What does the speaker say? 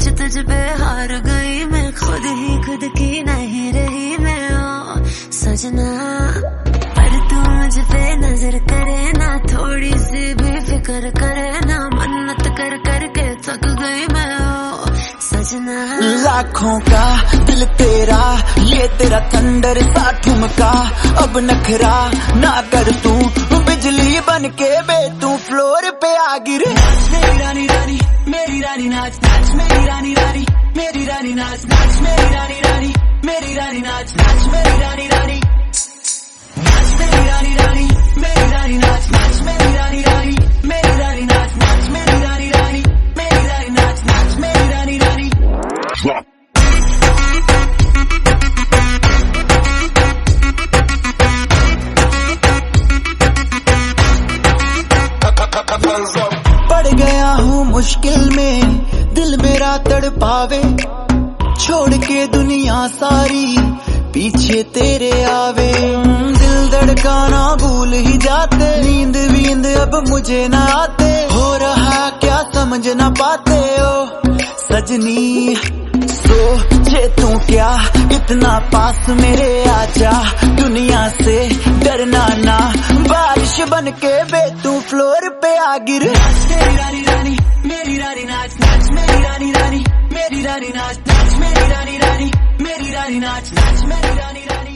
सच तुझ पे हार गई मैं, खुद ही खुद की नहीं रही मैं। ओ सजना पर तू मुझ पे नजर करे ना, थोड़ी सी भी फिक्र करे ना, मन्नत कर करके थक गई मैं। ओ सजना लाखों का दिल तेरा, ये तेरा थंडर सा ठुमका, अब नखरा ना कर तू, बिजली बन के बे तू फ्लोर पे आ गिरे। मेरी रानी रानी मेरी रानी नाच नाच, मेरी रानी रानी मेरी रानी नाच नाच, मेरी रानी रानी मेरी रानी नाच नाच, मेरी रानी रानी नाच, मेरी रानी रानी मेरी रानी नाच नाच, मेरी रानी रानी मेरी रानी नाच नाच, मेरी रानी रानी मेरी रानी नाच नाच, मेरी रानी रानी। पड़ गया हूँ मुश्किल में, दिल मेरा तड़पावे, छोड़ के दुनिया सारी पीछे तेरे आवे। दिल धड़काना भूल ही जाते, नींद वींद अब मुझे ना आते, हो रहा क्या समझ ना पाते। ओ सजनी सोचे तू क्या, इतना पास मेरे आजा, दुनिया से डरना ना, बारिश बन के बे तू फ्लोर पे आ गिरे। मेरी रानी रानी मेरी रानी नाच नाच, मेरी रानी रानी मेरी रानी नाच नाच, मेरी रानी रानी मेरी रानी नाच नाच, मेरी रानी रानी।